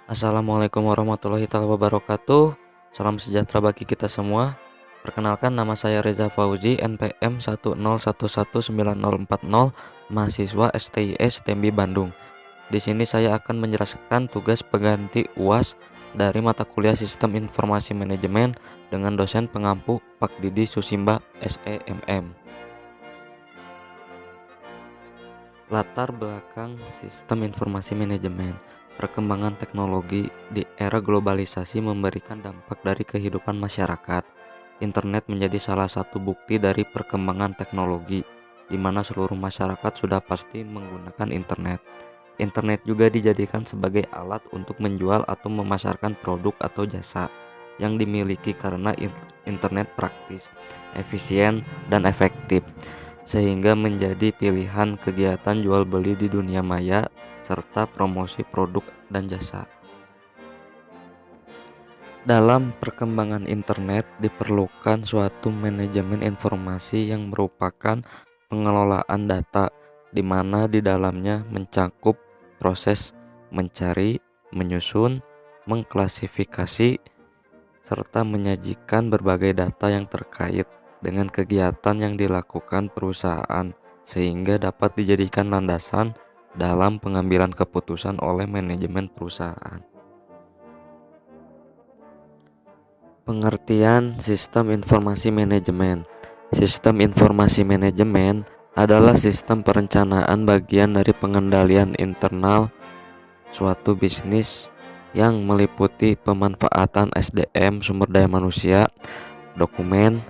Assalamualaikum warahmatullahi wabarakatuh. Salam sejahtera bagi kita semua. Perkenalkan, nama saya Reza Fauzi, NPM 101119040, mahasiswa STIS Tembi Bandung. Di sini saya akan menjelaskan tugas pengganti UAS dari mata kuliah Sistem Informasi Manajemen dengan dosen pengampu Pak Didi Susimba SEMM. Latar belakang sistem informasi manajemen. Perkembangan teknologi di era globalisasi memberikan dampak dari kehidupan masyarakat. Internet menjadi salah satu bukti dari perkembangan teknologi, di mana seluruh masyarakat sudah pasti menggunakan internet. Internet juga dijadikan sebagai alat untuk menjual atau memasarkan produk atau jasa yang dimiliki karena internet praktis, efisien, dan efektif, sehingga menjadi pilihan kegiatan jual beli di dunia maya serta promosi produk dan jasa. Dalam perkembangan internet diperlukan suatu manajemen informasi yang merupakan pengelolaan data, di mana di dalamnya mencakup proses mencari, menyusun, mengklasifikasi, serta menyajikan berbagai data yang terkait dengan kegiatan yang dilakukan perusahaan, sehingga dapat dijadikan landasan dalam pengambilan keputusan oleh manajemen perusahaan. Pengertian sistem informasi manajemen. Sistem informasi manajemen adalah sistem perencanaan bagian dari pengendalian internal suatu bisnis yang meliputi pemanfaatan SDM (sumber daya manusia), dokumen,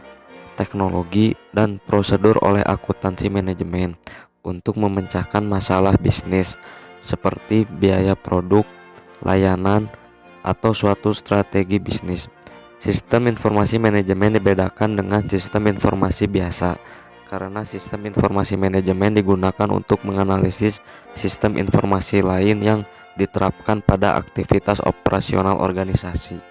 teknologi, dan prosedur oleh akuntansi manajemen untuk memecahkan masalah bisnis seperti biaya produk, layanan, atau suatu strategi bisnis. Sistem informasi manajemen dibedakan dengan sistem informasi biasa karena sistem informasi manajemen digunakan untuk menganalisis sistem informasi lain yang diterapkan pada aktivitas operasional organisasi.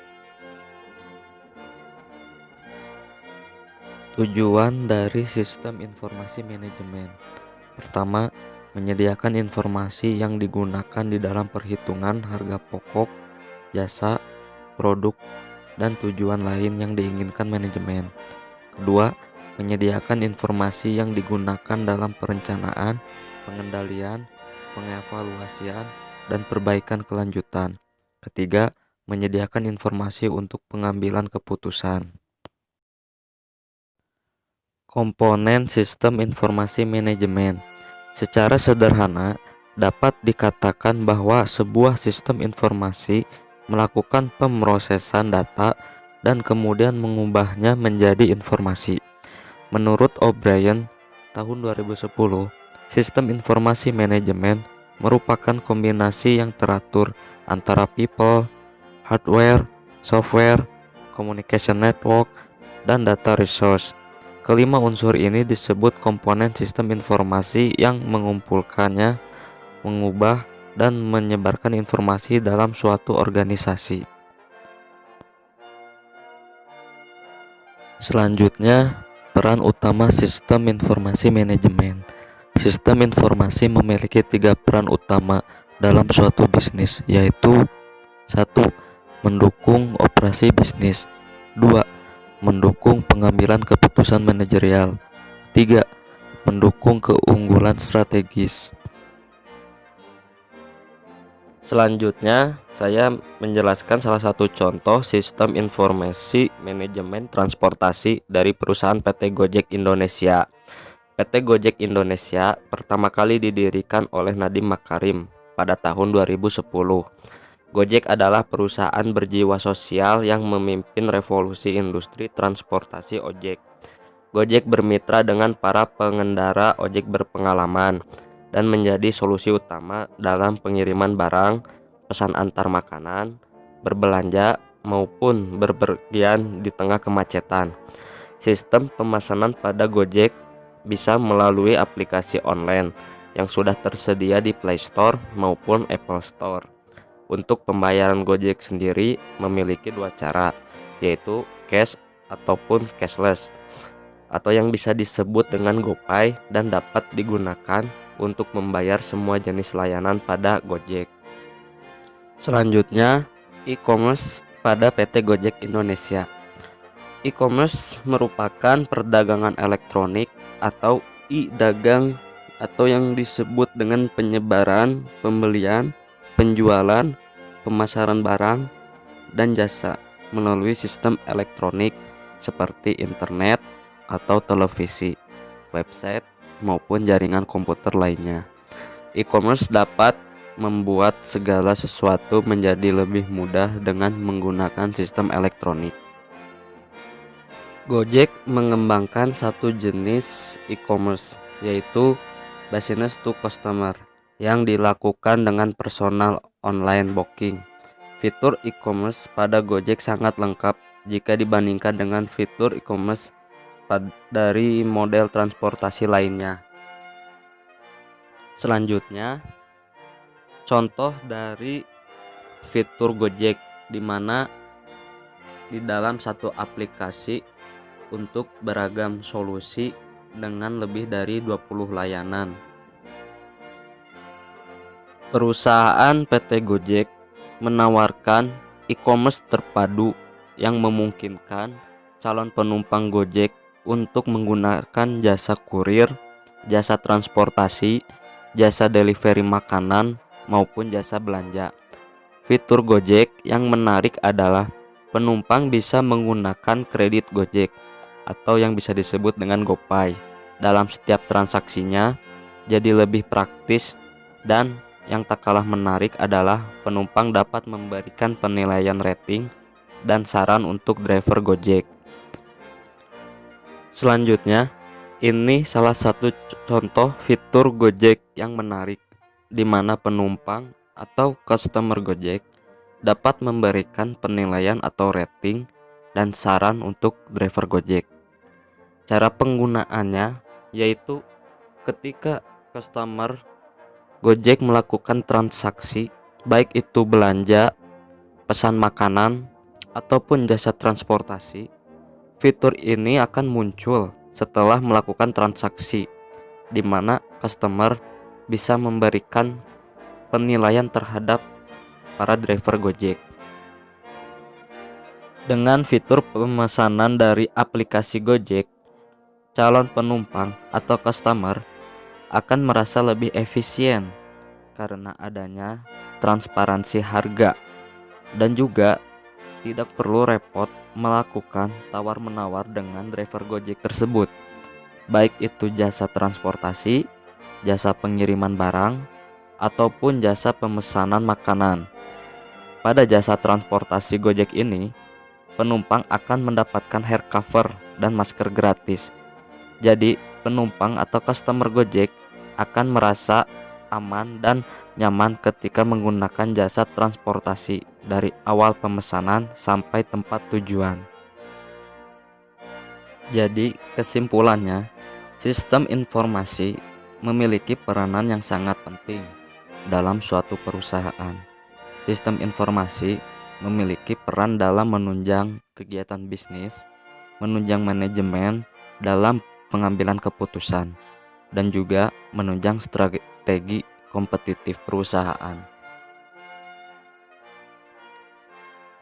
Tujuan dari sistem informasi manajemen: pertama, menyediakan informasi yang digunakan di dalam perhitungan harga pokok, jasa, produk, dan tujuan lain yang diinginkan manajemen. Kedua, menyediakan informasi yang digunakan dalam perencanaan, pengendalian, pengevaluasian, dan perbaikan kelanjutan. Ketiga, menyediakan informasi untuk pengambilan keputusan. Komponen sistem informasi manajemen. Secara sederhana, dapat dikatakan bahwa sebuah sistem informasi melakukan pemrosesan data dan kemudian mengubahnya menjadi informasi. Menurut O'Brien tahun 2010, sistem informasi manajemen merupakan kombinasi yang teratur antara people, hardware, software, communication network, dan data resource. Kelima unsur ini disebut komponen sistem informasi yang mengumpulkannya, mengubah, dan menyebarkan informasi dalam suatu organisasi. Selanjutnya, peran utama sistem informasi manajemen. Sistem informasi memiliki 3 peran utama dalam suatu bisnis, yaitu 1. Mendukung operasi bisnis. 2. Mendukung pengambilan keputusan manajerial. 3. Mendukung keunggulan strategis. Selanjutnya, saya menjelaskan salah satu contoh sistem informasi manajemen transportasi dari perusahaan PT Gojek Indonesia. PT Gojek Indonesia pertama kali didirikan oleh Nadiem Makarim pada tahun 2010. Gojek adalah perusahaan berjiwa sosial yang memimpin revolusi industri transportasi ojek. Gojek bermitra dengan para pengendara ojek berpengalaman dan menjadi solusi utama dalam pengiriman barang, pesan antar makanan, berbelanja, maupun berpergian di tengah kemacetan. Sistem pemesanan pada Gojek bisa melalui aplikasi online yang sudah tersedia di Play Store maupun Apple Store. Untuk pembayaran Gojek sendiri memiliki 2 cara, yaitu cash ataupun cashless, atau yang bisa disebut dengan GoPay, dan dapat digunakan untuk membayar semua jenis layanan pada Gojek. Selanjutnya, e-commerce pada PT Gojek Indonesia. E-commerce merupakan perdagangan elektronik atau e-dagang atau yang disebut dengan penyebaran, pembelian, penjualan, pemasaran barang dan jasa melalui sistem elektronik seperti internet atau televisi, website maupun jaringan komputer lainnya. E-commerce dapat membuat segala sesuatu menjadi lebih mudah dengan menggunakan sistem elektronik. Gojek mengembangkan satu jenis e-commerce, yaitu business to customer, yang dilakukan dengan personal online booking. Fitur e-commerce pada Gojek sangat lengkap jika dibandingkan dengan fitur e-commerce dari model transportasi lainnya. Selanjutnya, contoh dari fitur Gojek, di mana di dalam satu aplikasi untuk beragam solusi dengan lebih dari 20 layanan. Perusahaan PT Gojek menawarkan e-commerce terpadu yang memungkinkan calon penumpang Gojek untuk menggunakan jasa kurir, jasa transportasi, jasa delivery makanan, maupun jasa belanja. Fitur Gojek yang menarik adalah penumpang bisa menggunakan kredit Gojek atau yang bisa disebut dengan GoPay dalam setiap transaksinya, jadi lebih praktis. Dan yang tak kalah menarik adalah penumpang dapat memberikan penilaian rating dan saran untuk driver Gojek. Selanjutnya, ini salah satu contoh fitur Gojek yang menarik, di mana penumpang atau customer Gojek dapat memberikan penilaian atau rating dan saran untuk driver Gojek. Cara penggunaannya yaitu ketika customer Gojek melakukan transaksi, baik itu belanja, pesan makanan, ataupun jasa transportasi, fitur ini akan muncul setelah melakukan transaksi, di mana customer bisa memberikan penilaian terhadap para driver Gojek. Dengan fitur pemesanan dari aplikasi Gojek, calon penumpang atau customer akan merasa lebih efisien karena adanya transparansi harga, dan juga tidak perlu repot melakukan tawar-menawar dengan driver Gojek tersebut, baik itu jasa transportasi, jasa pengiriman barang, ataupun jasa pemesanan makanan. Pada jasa transportasi Gojek ini, penumpang akan mendapatkan hair cover dan masker gratis. Jadi, penumpang atau customer Gojek akan merasa aman dan nyaman ketika menggunakan jasa transportasi dari awal pemesanan sampai tempat tujuan. Jadi, kesimpulannya, sistem informasi memiliki peranan yang sangat penting dalam suatu perusahaan. Sistem informasi memiliki peran dalam menunjang kegiatan bisnis, menunjang manajemen dalam pengambilan keputusan, dan juga menunjang strategi kompetitif perusahaan.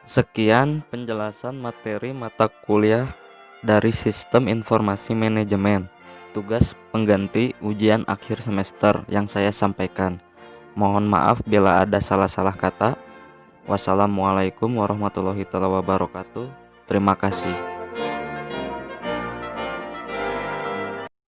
Sekian penjelasan materi mata kuliah dari Sistem Informasi Manajemen, tugas pengganti ujian akhir semester yang saya sampaikan. Mohon maaf bila ada salah-salah kata. Wassalamualaikum warahmatullahi wabarakatuh. Terima kasih.